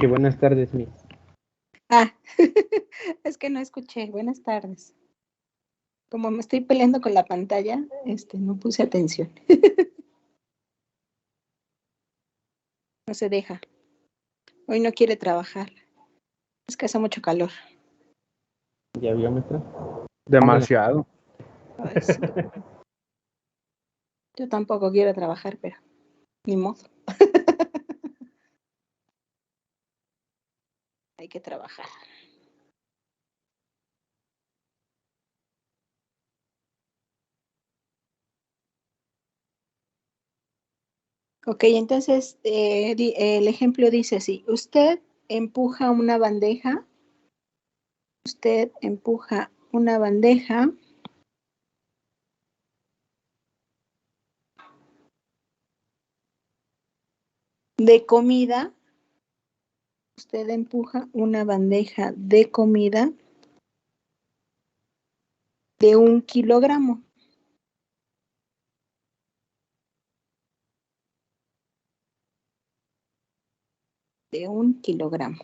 Que buenas tardes, Miss. Ah, es que no escuché. Buenas tardes. Como me estoy peleando con la pantalla, no puse atención. No se deja. Hoy no quiere trabajar. Es que hace mucho calor. ¿Ya vio, maestra? Demasiado. Ay, sí. Yo tampoco quiero trabajar, pero ni modo. Hay que trabajar. Ok, entonces el ejemplo dice así. Usted empuja una bandeja. Usted empuja una bandeja de comida. Usted empuja una bandeja de comida de 1 kilogramo. De 1 kilogramo.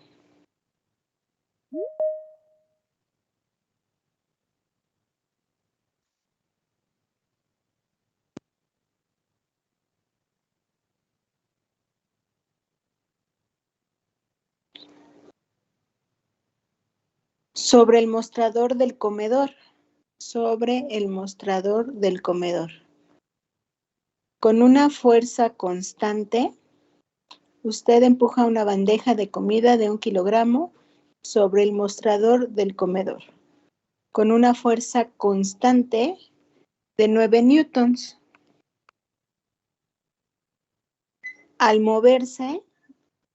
Sobre el mostrador del comedor. Sobre el mostrador del comedor. Con una fuerza constante, usted empuja una bandeja de comida de 1 kilogramo sobre el mostrador del comedor. Con una fuerza constante de 9 newtons. Al moverse,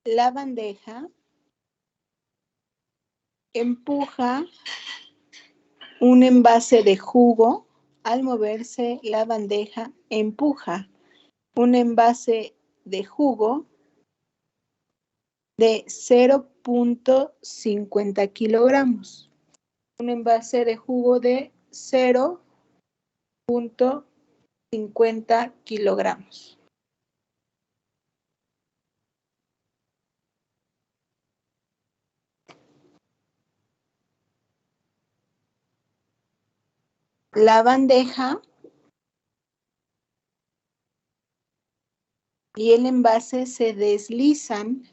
la bandeja empuja un envase de jugo. Al moverse, la bandeja empuja un envase de jugo de 0.50 kilogramos. Un envase de jugo de 0.50 kilogramos. La bandeja y el envase se deslizan.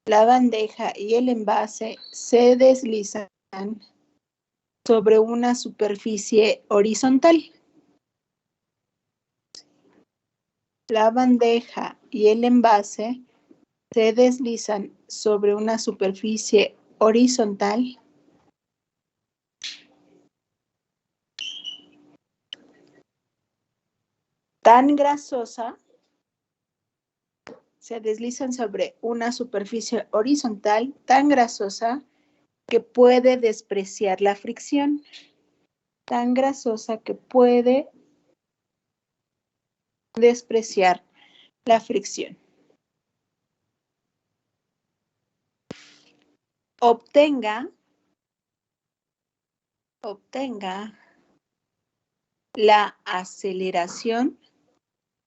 La bandeja y el envase se deslizan sobre una superficie horizontal. La bandeja y el envase se deslizan sobre una superficie horizontal tan grasosa. Se deslizan sobre una superficie horizontal tan grasosa que puede despreciar la fricción. Tan grasosa que puede despreciar la fricción. Obtenga la aceleración.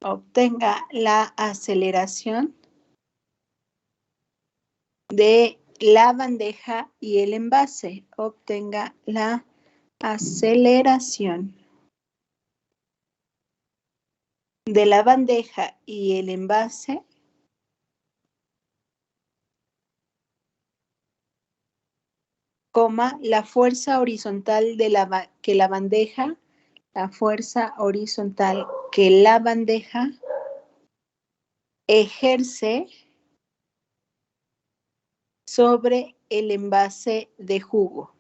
Obtenga la aceleración de la bandeja y el envase. Obtenga la aceleración de la bandeja y el envase coma, la fuerza horizontal de la bandeja ejerce sobre el envase de jugo.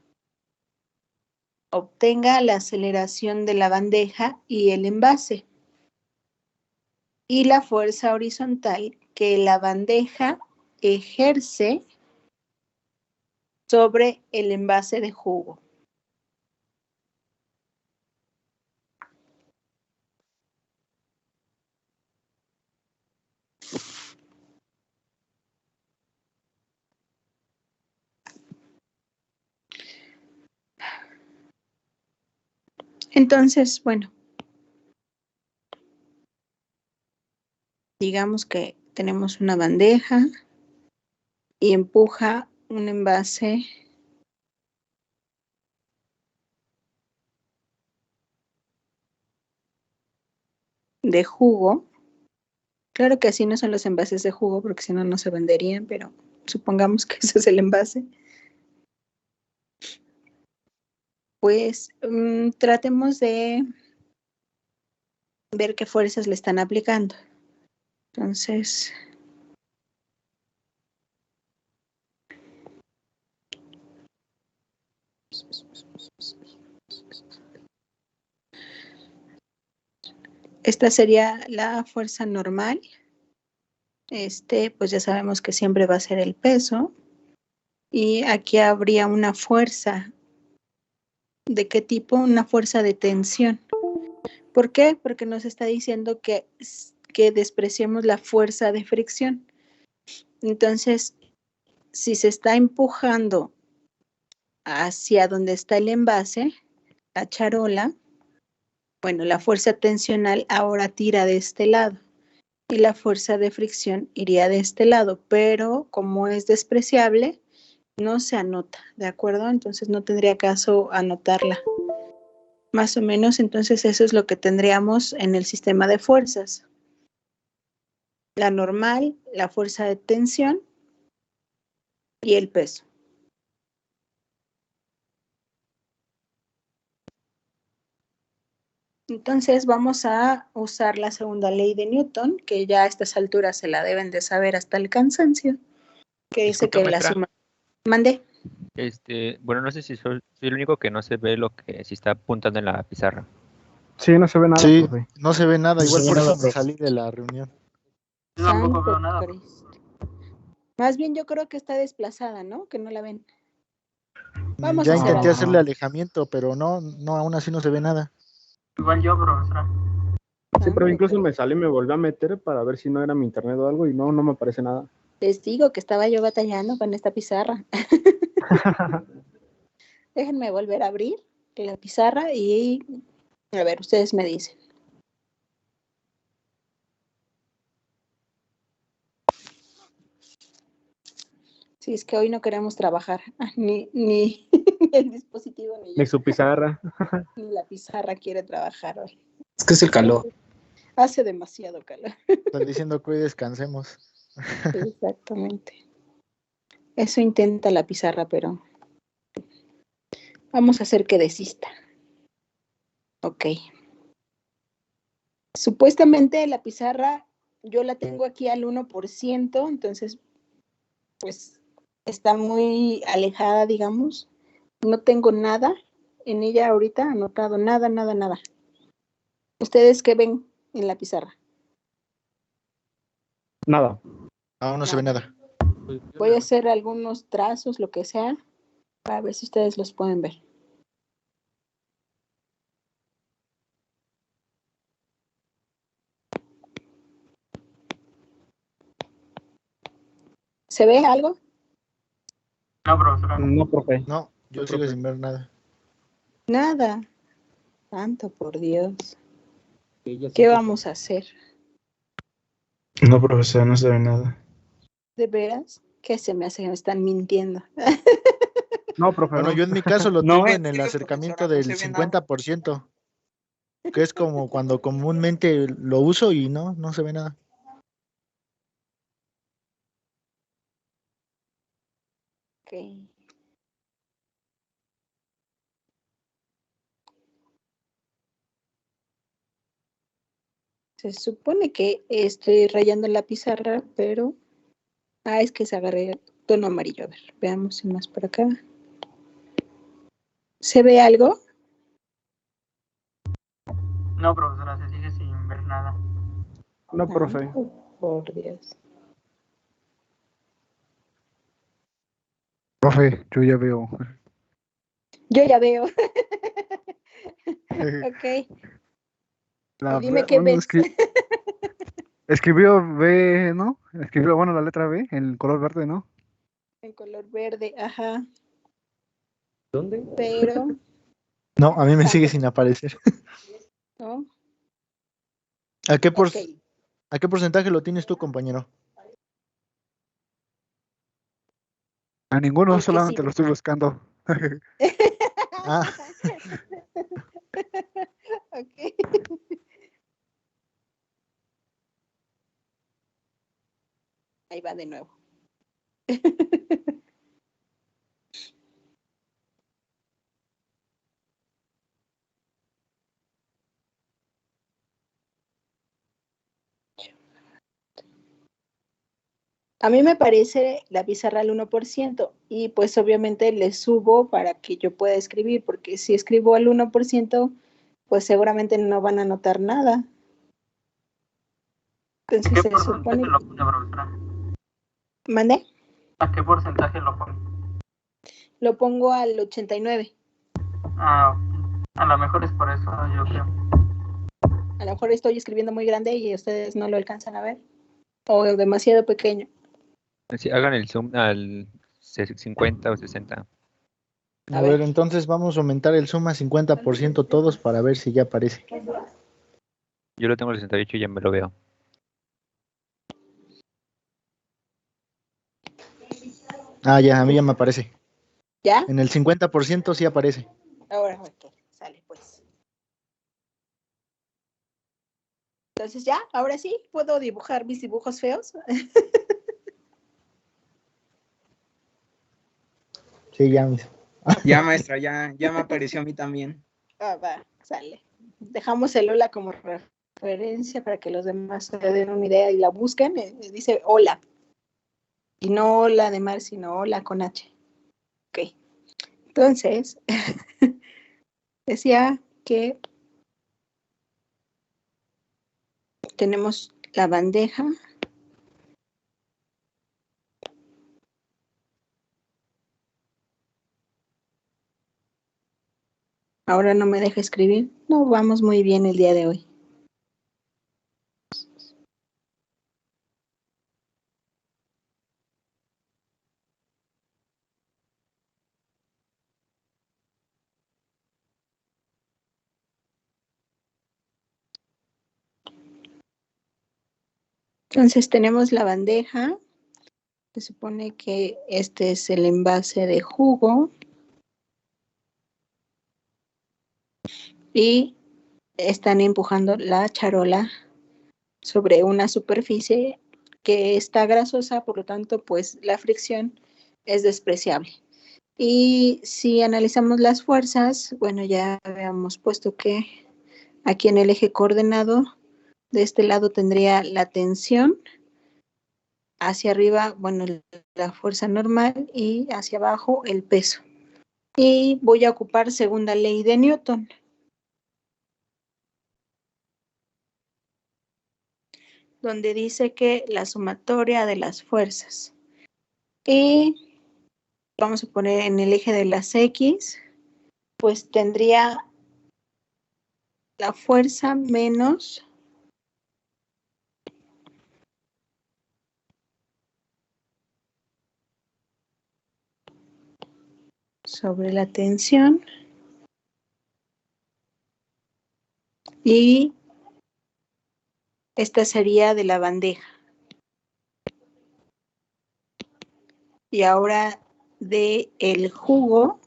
Obtenga la aceleración de la bandeja y el envase. Y la fuerza horizontal que la bandeja ejerce sobre el envase de jugo. Entonces, bueno, digamos que tenemos una bandeja y empuja un envase de jugo. Claro que así no son los envases de jugo, porque si no, no se venderían, pero supongamos que ese es el envase. Pues tratemos de ver qué fuerzas le están aplicando. Entonces, esta sería la fuerza normal. Pues ya sabemos que siempre va a ser el peso. Y aquí habría una fuerza. ¿De qué tipo? Una fuerza de tensión. ¿Por qué? Porque nos está diciendo que despreciemos la fuerza de fricción. Entonces, si se está empujando hacia donde está el envase, la charola, bueno, la fuerza tensional ahora tira de este lado y la fuerza de fricción iría de este lado, pero como es despreciable, no se anota, ¿de acuerdo? Entonces no tendría caso anotarla. Más o menos, entonces eso es lo que tendríamos en el sistema de fuerzas. La normal, la fuerza de tensión y el peso. Entonces vamos a usar la segunda ley de Newton, que ya a estas alturas se la deben de saber hasta el cansancio, que dice Disculpe, que la maestra. suma... Mande. Bueno, no sé si soy el único que no se ve lo que si está apuntando en la pizarra. Sí, no se ve nada, Sí, profe. no se ve nada, No igual se ve por nada, eso me profe. salí de la reunión. Yo tampoco veo Santo nada. Cristo. Más bien yo creo que está desplazada, ¿no? Que no la ven. Vamos Ya a hacer intenté algo. hacerle alejamiento, pero no, aún así no se ve nada. Igual yo, profesora. Sí, pero Santo incluso Cristo. me salí y me volví a meter para ver si no era mi internet o algo y no me aparece nada. Les digo que estaba yo batallando con esta pizarra. Déjenme volver a abrir la pizarra y a ver, ustedes me dicen. Sí, es que hoy no queremos trabajar, ni el dispositivo, ni yo, Ni su pizarra. ni la pizarra quiere trabajar hoy. Es que es el calor. Hace demasiado calor. Están diciendo que hoy descansemos. Exactamente. Eso intenta la pizarra, pero vamos a hacer que desista. Ok. Supuestamente la pizarra yo la tengo aquí al 1%, entonces pues está muy alejada, digamos. No tengo nada en ella ahorita anotado, nada, nada, nada. ¿Ustedes qué ven en la pizarra? Nada. Aún no se ve nada. Voy a hacer algunos trazos, lo que sea, para ver si ustedes los pueden ver. ¿Se ve algo? No, profesora. No, profe. No, yo No, sigo profe. sin ver nada. Nada. Santo por Dios. Sí, ya ¿Qué sé. vamos a hacer? No, profesor, no se ve nada. ¿De veras? ¿Qué se me hace que me están mintiendo? No, profe, Bueno, no. yo en mi caso lo No, tengo en el acercamiento del 50%, que es como cuando comúnmente lo uso y no se ve nada. Ok. Se supone que estoy rayando la pizarra, pero... Ah, es que se agarré tono amarillo. A ver, veamos si más por acá. ¿Se ve algo? No, profesora, se sigue sin ver nada. no, profe. Por Dios. Profe, yo ya veo. Yo ya veo. Ok. Dime qué Bueno, ves. escribió B, ¿no? Escribió, bueno, la letra B en color verde, ¿no? En color verde, ajá. ¿Dónde? Pero, No, a mí me sigue sin aparecer. ¿no? ¿A qué, Ok. ¿A qué porcentaje lo tienes tú, compañero? A ninguno, Porque solamente sí. lo estoy buscando. Ah, Ok. Ahí va de nuevo. A mí me parece la pizarra al 1% y pues obviamente le subo para que yo pueda escribir, porque si escribo al 1%, pues seguramente no van a notar nada. ¿A Entonces qué se porcentaje supone... lo pone, profesora? ¿Mandé? ¿A qué porcentaje lo pone? Lo pongo al 89. Ah, a lo mejor es por eso, yo creo. A lo mejor estoy escribiendo muy grande y ustedes no lo alcanzan a ver. O demasiado pequeño. Sí, hagan el zoom al 50 o 60. a ver, entonces vamos a aumentar el zoom a 50% todos para ver si ya aparece. Yo lo tengo al 68 y ya me lo veo. Ah, ya, a mí ya me aparece. ¿Ya? En el 50% sí aparece. Ahora, ok, sale pues. Entonces ya, ahora sí, puedo dibujar mis dibujos feos. Sí, ya, mis. Ya, maestra, ya me apareció a mí también. Ah, va, sale. Dejamos el hola como referencia para que los demás se den una idea y la busquen. Dice hola. Y no hola de mar, sino hola con H. Ok. Entonces, decía que tenemos la bandeja. Ahora no me deja escribir. No vamos muy bien el día de hoy. Entonces tenemos la bandeja. Se supone que este es el envase de jugo. Y están empujando la charola sobre una superficie que está grasosa, por lo tanto, pues la fricción es despreciable. Y si analizamos las fuerzas, bueno, ya habíamos puesto que aquí en el eje coordenado, de este lado tendría la tensión, hacia arriba, bueno, la fuerza normal y hacia abajo el peso. Y voy a ocupar segunda ley de Newton. Donde dice que la sumatoria de las fuerzas. Y vamos a poner en el eje de las X, pues tendría la fuerza menos sobre la tensión y esta sería de la bandeja. Y ahora de el jugo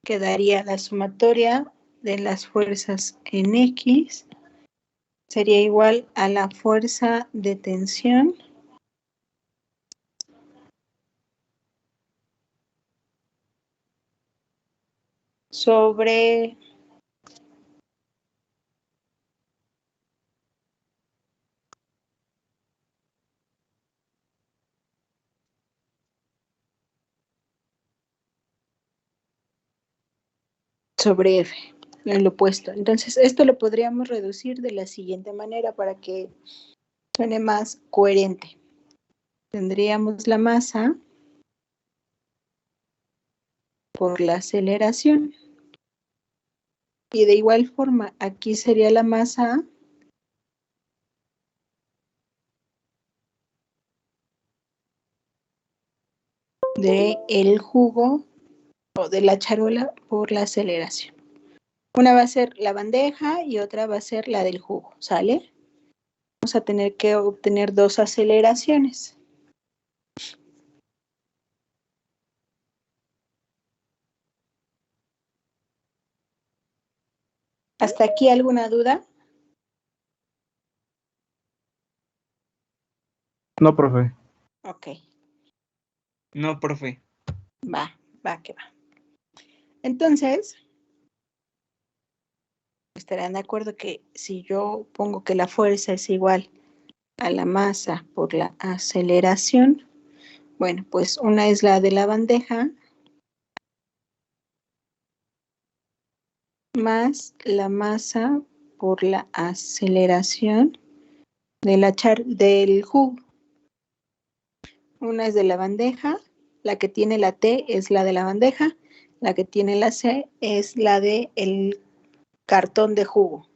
quedaría la sumatoria de las fuerzas en X sería igual a la fuerza de tensión sobre F, el opuesto. Entonces, esto lo podríamos reducir de la siguiente manera para que suene más coherente. Tendríamos la masa por la aceleración. Y de igual forma, aquí sería la masa de el jugo o de la charola por la aceleración. Una va a ser la bandeja y otra va a ser la del jugo, ¿sale? Vamos a tener que obtener dos aceleraciones. ¿Hasta aquí alguna duda? No, profe. Ok, No, profe. va que va. Entonces, estarán de acuerdo que si yo pongo que la fuerza es igual a la masa por la aceleración, bueno, pues una es la de la bandeja más la masa por la aceleración del jugo. Una es de la bandeja, la que tiene la T es la de la bandeja, la que tiene la C es la de el cartón de jugo.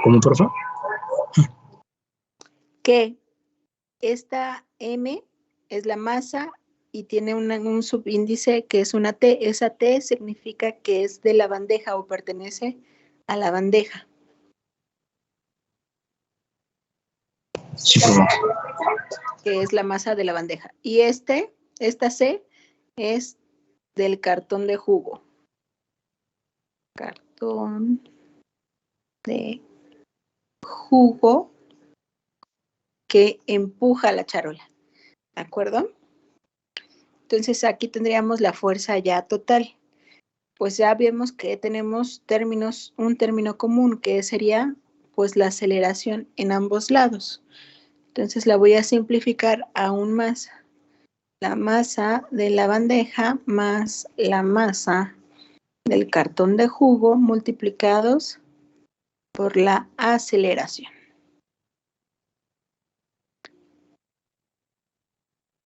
¿Cómo, profe? Que esta M es la masa y tiene un subíndice que es una T. Esa T significa que es de la bandeja o pertenece a la bandeja. Sí, profe. Que es la masa de la bandeja. Y esta C es del cartón de jugo. Cartón de jugo que empuja la charola. ¿De acuerdo? Entonces aquí tendríamos la fuerza ya total. Pues ya vemos que tenemos un término común que sería pues la aceleración en ambos lados. Entonces la voy a simplificar aún más. La masa de la bandeja más la masa del cartón de jugo multiplicados por la aceleración.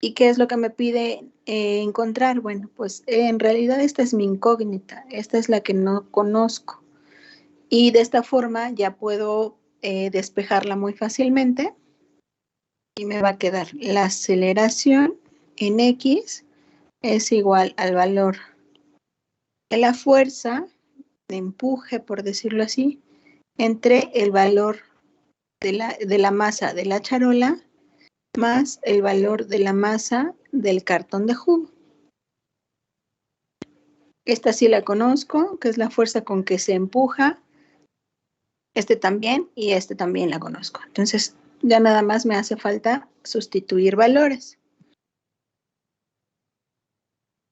¿Y qué es lo que me pide encontrar? Bueno, pues en realidad esta es mi incógnita, esta es la que no conozco. Y de esta forma ya puedo despejarla muy fácilmente y me va a quedar la aceleración en X es igual al valor de la fuerza de empuje, por decirlo así, entre el valor de la masa de la charola más el valor de la masa del cartón de jugo. Esta sí la conozco, que es la fuerza con que se empuja. Este también y este también la conozco. Entonces, ya nada más me hace falta sustituir valores.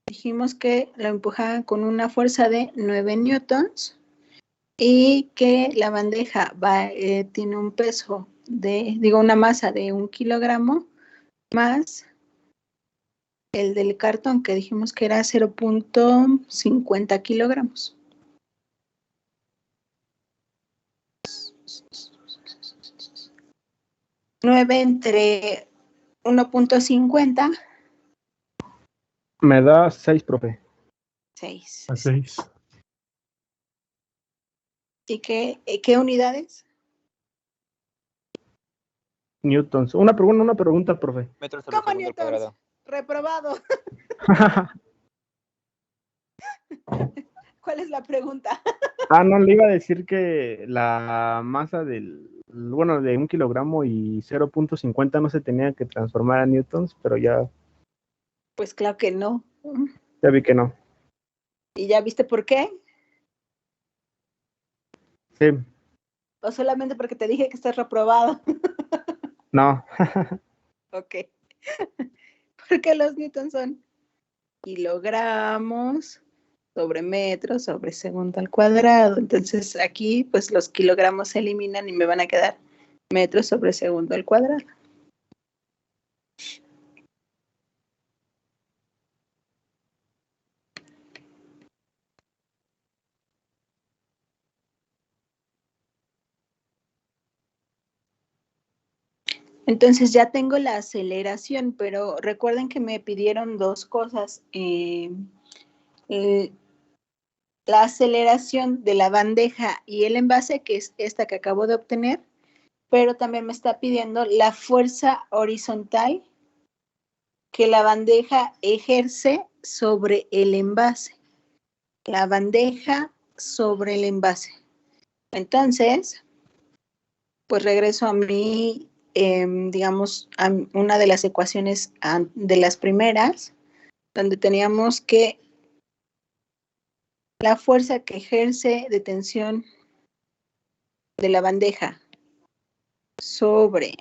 Dijimos que lo empujaban con una fuerza de 9 newtons y que la bandeja tiene un peso una masa de 1 kilogramo más el del cartón que dijimos que era 0.50 kilogramos. 9 entre 1.50. Me da 6, profe. 6. A 6. ¿Y qué unidades? Newtons. Una pregunta, profe. Metros sobre ¿Cómo segundo al newtons? cuadrado. Reprobado. ¿Cuál es la pregunta? No, le iba a decir que la masa de 1 kilogramo y 0.50 no se tenía que transformar a newtons, pero ya Pues claro que no. vi que no. ¿Y ya viste por qué? Sí, ¿O solamente porque te dije que estás reprobado? no. Ok. Porque los newtons son kilogramos sobre metro sobre segundo al cuadrado. Entonces aquí pues los kilogramos se eliminan y me van a quedar metros sobre segundo al cuadrado. Entonces ya tengo la aceleración, pero recuerden que me pidieron dos cosas. La aceleración de la bandeja y el envase, que es esta que acabo de obtener, pero también me está pidiendo la fuerza horizontal que la bandeja ejerce sobre el envase. La bandeja sobre el envase. Entonces, pues regreso a mi digamos, una de las ecuaciones de las primeras, donde teníamos que la fuerza que ejerce de tensión de la bandeja sobre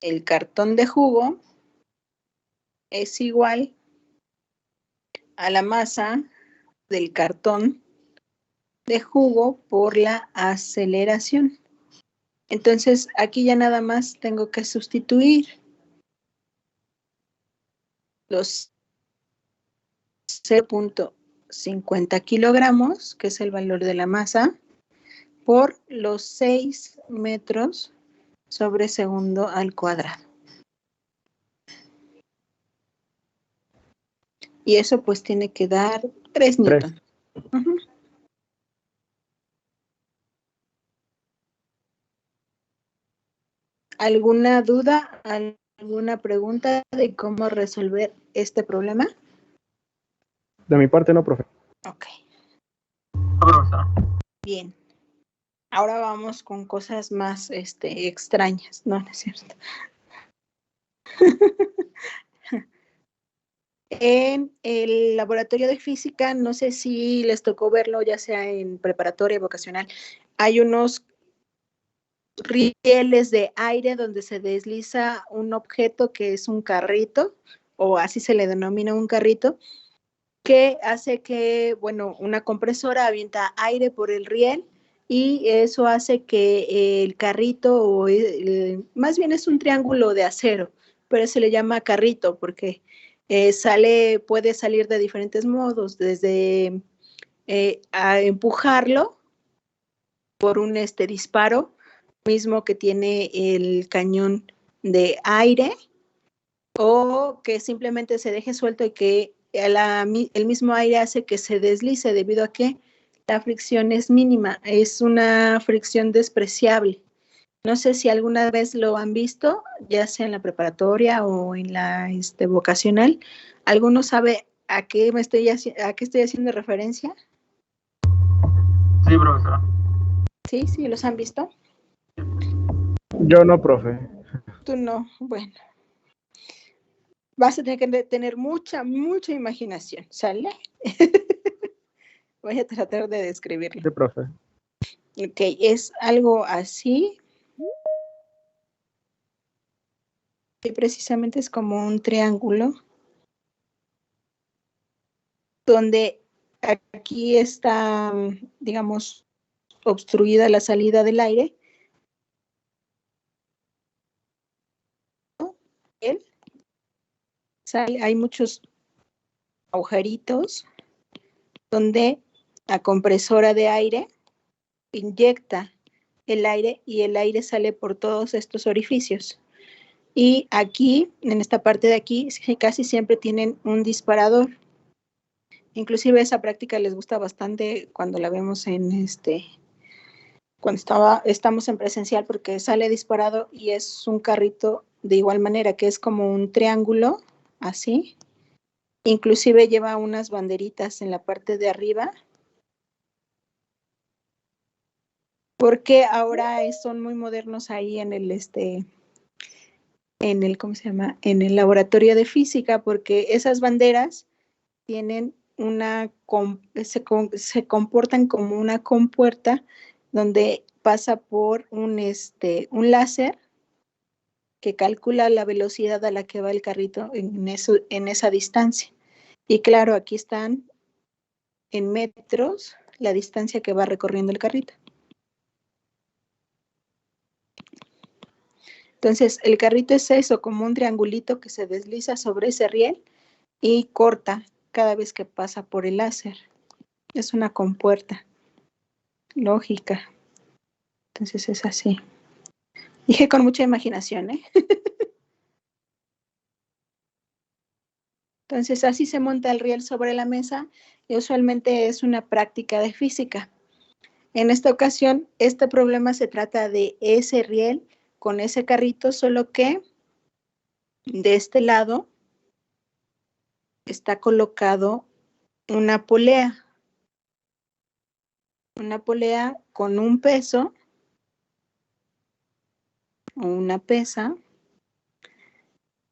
el cartón de jugo es igual a la masa del cartón de jugo por la aceleración. Entonces, aquí ya nada más tengo que sustituir los 0.50 kilogramos, que es el valor de la masa, por los 6 metros sobre segundo al cuadrado. Y eso pues tiene que dar 3 newtons. ¿Alguna duda, alguna pregunta de cómo resolver este problema? De mi parte no, profe. Ok. No, profesora. Bien. Ahora vamos con cosas más extrañas. No, no es cierto. En el laboratorio de física, no sé si les tocó verlo, ya sea en preparatoria, vocacional, hay unos rieles de aire donde se desliza un objeto que es un carrito, o así se le denomina un carrito, que hace que, bueno, una compresora avienta aire por el riel y eso hace que el carrito, o más bien es un triángulo de acero, pero se le llama carrito porque puede salir de diferentes modos, desde a empujarlo por un disparo mismo que tiene el cañón de aire, o que simplemente se deje suelto y que el mismo aire hace que se deslice debido a que la fricción es mínima, es una fricción despreciable. No sé si alguna vez lo han visto, ya sea en la preparatoria o en la vocacional. ¿Alguno sabe a qué estoy haciendo referencia? Sí, profesora. ¿Sí? ¿Los han visto? Yo no, profe. Tú no, bueno. Vas a tener que tener mucha imaginación, ¿sale? Voy a tratar de describirlo. Sí, profe. Ok, es algo así. Y precisamente es como un triángulo donde aquí está, digamos, obstruida la salida del aire. Hay muchos agujeritos donde la compresora de aire inyecta el aire y el aire sale por todos estos orificios. Y aquí, en esta parte de aquí, casi siempre tienen un disparador. Inclusive esa práctica les gusta bastante cuando la vemos cuando estamos en presencial, porque sale disparado y es un carrito de igual manera, que es como un triángulo, así. Inclusive lleva unas banderitas en la parte de arriba, porque ahora son muy modernos ahí en el ¿cómo se llama? En el laboratorio de física, porque esas banderas tienen se comportan como una compuerta donde pasa por un láser que calcula la velocidad a la que va el carrito en esa distancia. Y claro, aquí están en metros la distancia que va recorriendo el carrito. Entonces, el carrito es eso, como un triangulito que se desliza sobre ese riel y corta cada vez que pasa por el láser. Es una compuerta lógica. Entonces es así. Dije con mucha imaginación, ¿eh? Entonces así se monta el riel sobre la mesa y usualmente es una práctica de física. En esta ocasión, este problema se trata de ese riel con ese carrito, solo que de este lado está colocado una polea con un peso o una pesa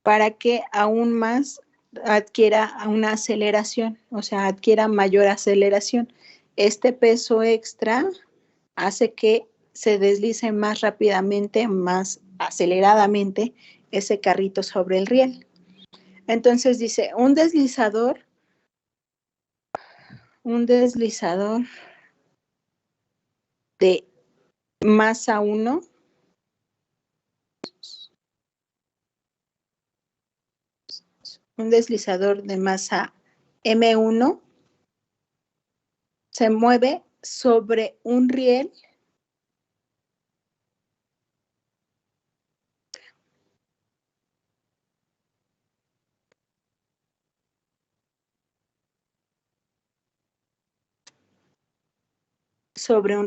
para que aún más adquiera una aceleración, o sea, adquiera mayor aceleración. Este peso extra hace que se deslice más rápidamente, más aceleradamente ese carrito sobre el riel. Entonces dice, un deslizador de masa 1 un deslizador de masa M1 se mueve sobre un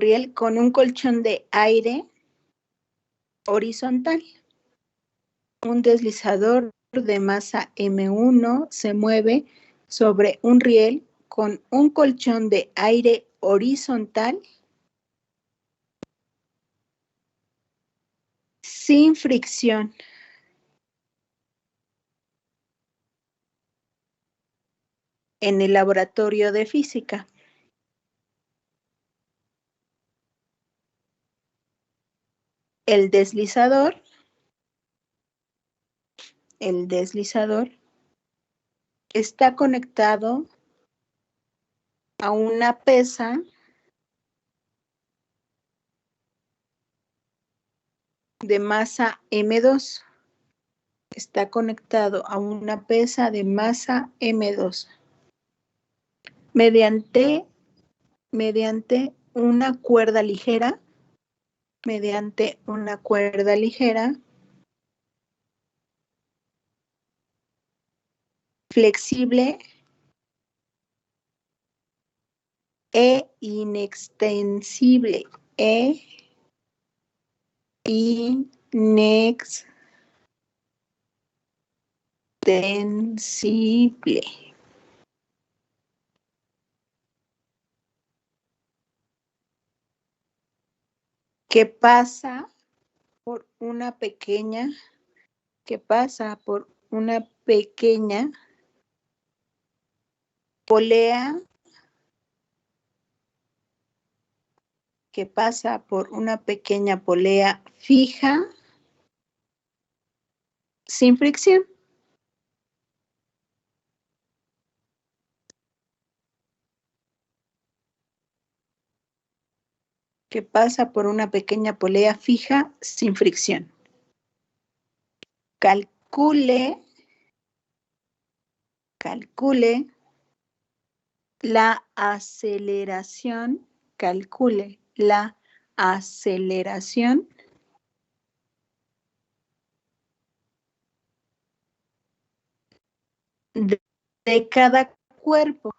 riel con un colchón de aire horizontal. Un deslizador de masa M1 se mueve sobre un riel con un colchón de aire horizontal sin fricción. En el laboratorio de física. El deslizador está conectado a una pesa de masa M2. Está conectado a una pesa de masa M2 mediante una cuerda ligera, flexible e inextensible, que pasa por una pequeña polea fija sin fricción. Que pasa por una pequeña polea fija sin fricción. Calcule la aceleración, de cada cuerpo.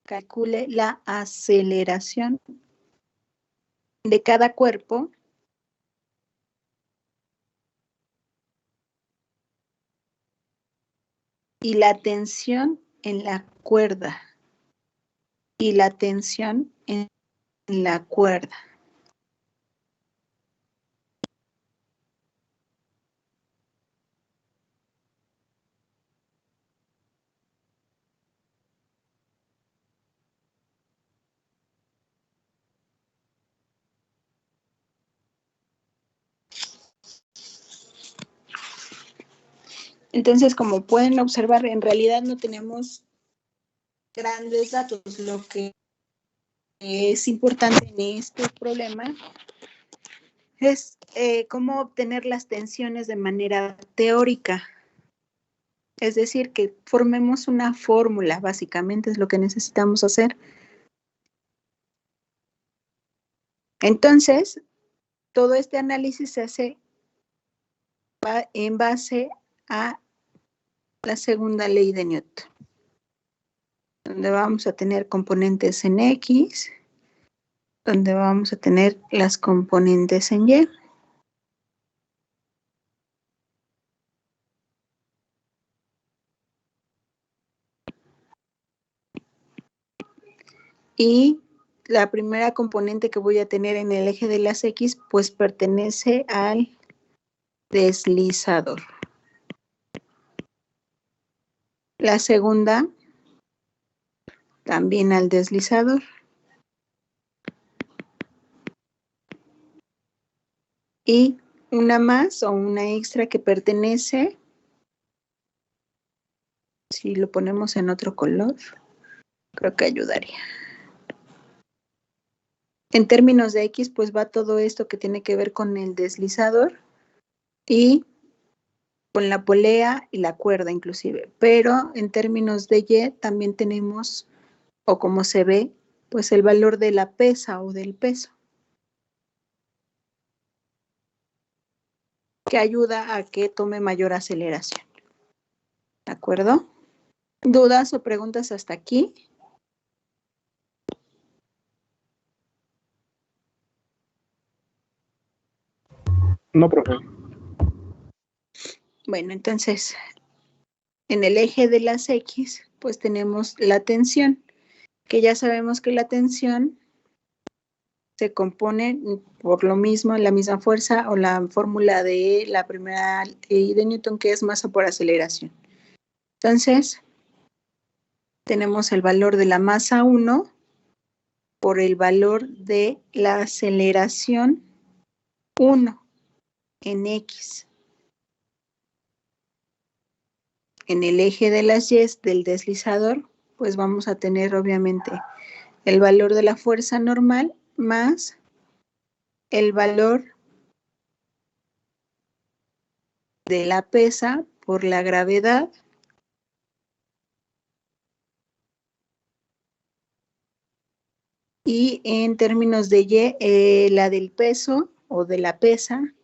Calcule la aceleración de cada cuerpo y la tensión en la cuerda. Entonces, como pueden observar, en realidad no tenemos grandes datos. Lo que es importante en este problema es cómo obtener las tensiones de manera teórica. Es decir, que formemos una fórmula, básicamente es lo que necesitamos hacer. Entonces, todo este análisis se hace en base a la segunda ley de Newton, donde vamos a tener componentes en X, donde vamos a tener las componentes en Y. Y la primera componente que voy a tener en el eje de las X, pues pertenece al deslizador. La segunda, también al deslizador. Y una más o una extra que pertenece, si lo ponemos en otro color, creo que ayudaría. En términos de X, pues va todo esto que tiene que ver con el deslizador y con la polea y la cuerda inclusive. Pero en términos de Y también tenemos, o como se ve, pues el valor de la pesa o del peso, que ayuda a que tome mayor aceleración. ¿De acuerdo? ¿Dudas o preguntas hasta aquí? No, profe. Bueno, entonces, en el eje de las X, pues tenemos la tensión, que ya sabemos que la tensión se compone por lo mismo, la misma fuerza o la fórmula de la primera ley de Newton, que es masa por aceleración. Entonces, tenemos el valor de la masa 1 por el valor de la aceleración 1 en X. En el eje de las Y del deslizador, pues vamos a tener obviamente el valor de la fuerza normal más el valor de la pesa por la gravedad y en términos de Y, la del peso o de la pesa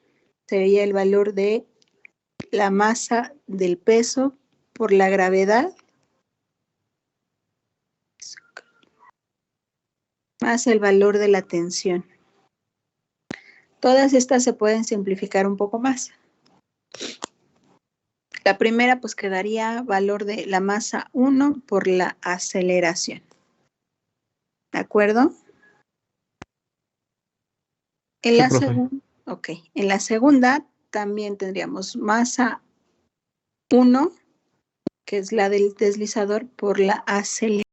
sería el valor de la masa del peso por la gravedad más el valor de la tensión. Todas estas se pueden simplificar un poco más. La primera pues quedaría valor de la masa 1 por la aceleración. ¿De acuerdo? En la segunda, en la segunda también tendríamos masa 1, que es la del deslizador, por la aceleración.